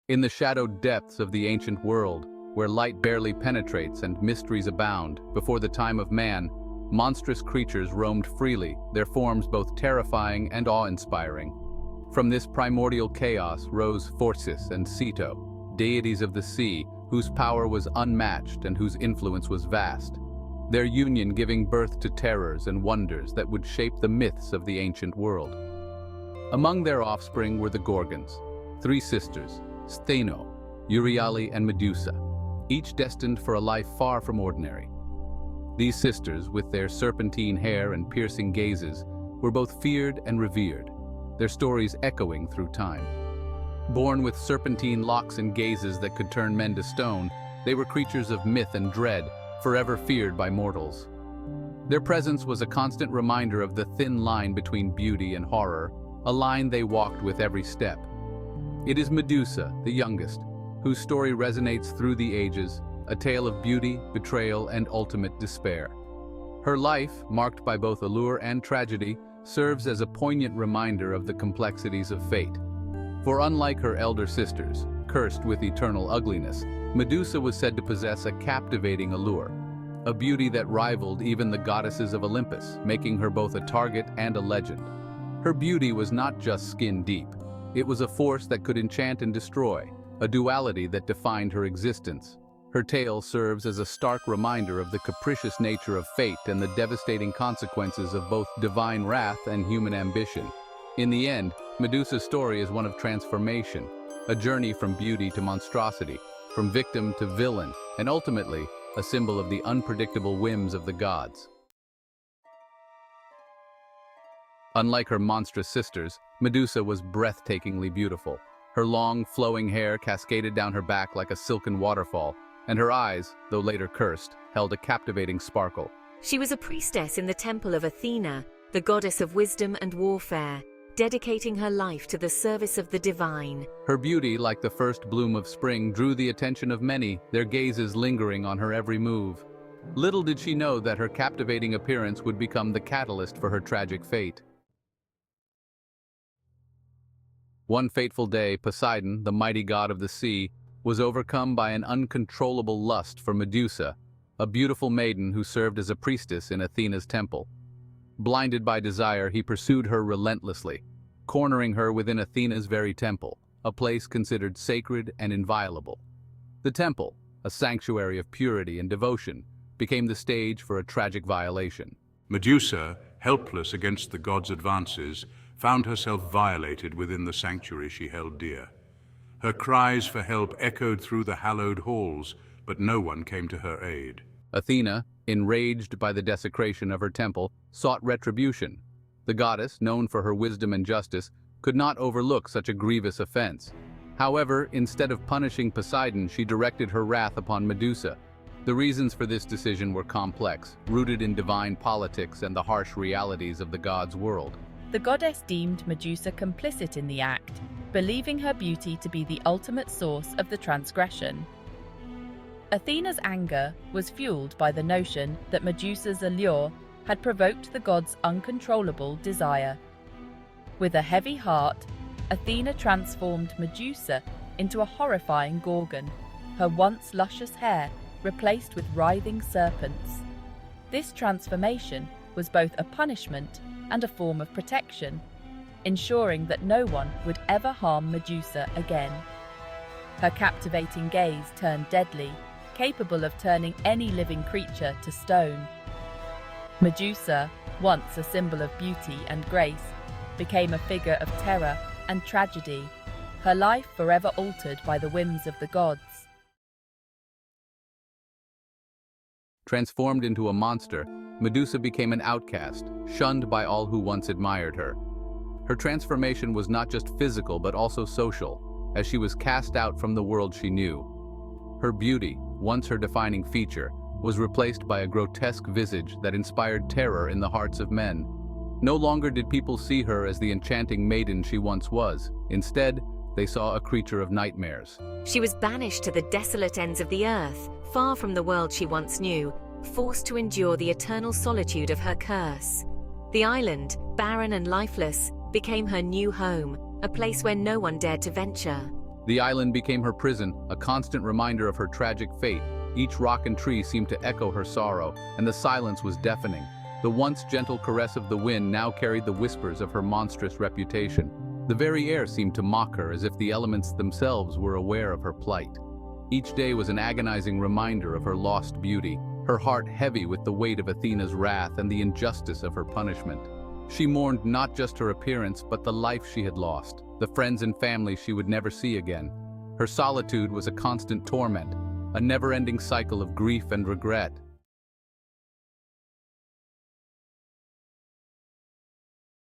In the shadowed depths of the ancient world, where light barely penetrates and mysteries abound, before the time of man, monstrous creatures roamed freely, their forms both terrifying and awe-inspiring. From this primordial chaos rose Phorcys and Ceto, deities of the sea, whose power was unmatched and whose influence was vast, their union giving birth to terrors and wonders that would shape the myths of the ancient world. Among their offspring were the Gorgons, three sisters, Stheno, Euryale, and Medusa, each destined for a life far from ordinary. These sisters, with their serpentine hair and piercing gazes, were both feared and revered, their stories echoing through time. Born with serpentine locks and gazes that could turn men to stone, they were creatures of myth and dread, forever feared by mortals. Their presence was a constant reminder of the thin line between beauty and horror, a line they walked with every step. It is Medusa, the youngest, whose story resonates through the ages, a tale of beauty, betrayal, and ultimate despair. Her life, marked by both allure and tragedy, serves as a poignant reminder of the complexities of fate. For unlike her elder sisters, cursed with eternal ugliness, Medusa was said to possess a captivating allure, a beauty that rivaled even the goddesses of Olympus, making her both a target and a legend. Her beauty was not just skin deep. It was a force that could enchant and destroy, a duality that defined her existence. Her tale serves as a stark reminder of the capricious nature of fate and the devastating consequences of both divine wrath and human ambition. In the end, Medusa's story is one of transformation, a journey from beauty to monstrosity, from victim to villain, and ultimately, a symbol of the unpredictable whims of the gods. Unlike her monstrous sisters, Medusa was breathtakingly beautiful. Her long, flowing hair cascaded down her back like a silken waterfall, and her eyes, though later cursed, held a captivating sparkle. She was a priestess in the temple of Athena, the goddess of wisdom and warfare, dedicating her life to the service of the divine. Her beauty, like the first bloom of spring, drew the attention of many, their gazes lingering on her every move. Little did she know that her captivating appearance would become the catalyst for her tragic fate. One fateful day, Poseidon, the mighty god of the sea, was overcome by an uncontrollable lust for Medusa, a beautiful maiden who served as a priestess in Athena's temple. Blinded by desire, he pursued her relentlessly, cornering her within Athena's very temple, a place considered sacred and inviolable. The temple, a sanctuary of purity and devotion, became the stage for a tragic violation. Medusa, helpless against the god's advances, found herself violated within the sanctuary she held dear. Her cries for help echoed through the hallowed halls, but no one came to her aid. Athena, enraged by the desecration of her temple, sought retribution. The goddess, known for her wisdom and justice, could not overlook such a grievous offense. However, instead of punishing Poseidon, she directed her wrath upon Medusa. The reasons for this decision were complex, rooted in divine politics and the harsh realities of the gods' world. The goddess deemed Medusa complicit in the act, believing her beauty to be the ultimate source of the transgression. Athena's anger was fueled by the notion that Medusa's allure had provoked the god's uncontrollable desire. With a heavy heart, Athena transformed Medusa into a horrifying Gorgon, her once luscious hair replaced with writhing serpents. This transformation was both a punishment and a form of protection, ensuring that no one would ever harm Medusa again. Her captivating gaze turned deadly, capable of turning any living creature to stone. Medusa, once a symbol of beauty and grace, became a figure of terror and tragedy, her life forever altered by the whims of the gods. Transformed into a monster, Medusa became an outcast, shunned by all who once admired her. Her transformation was not just physical but also social, as she was cast out from the world she knew. Her beauty, once her defining feature, was replaced by a grotesque visage that inspired terror in the hearts of men. No longer did people see her as the enchanting maiden she once was. Instead, they saw a creature of nightmares. She was banished to the desolate ends of the earth, far from the world she once knew, forced to endure the eternal solitude of her curse. The island, barren and lifeless, became her new home, a place where no one dared to venture. The island became her prison, a constant reminder of her tragic fate. Each rock and tree seemed to echo her sorrow, and the silence was deafening. The once gentle caress of the wind now carried the whispers of her monstrous reputation. The very air seemed to mock her, as if the elements themselves were aware of her plight. Each day was an agonizing reminder of her lost beauty, her heart heavy with the weight of Athena's wrath and the injustice of her punishment. She mourned not just her appearance, but the life she had lost, the friends and family she would never see again. Her solitude was a constant torment, a never-ending cycle of grief and regret.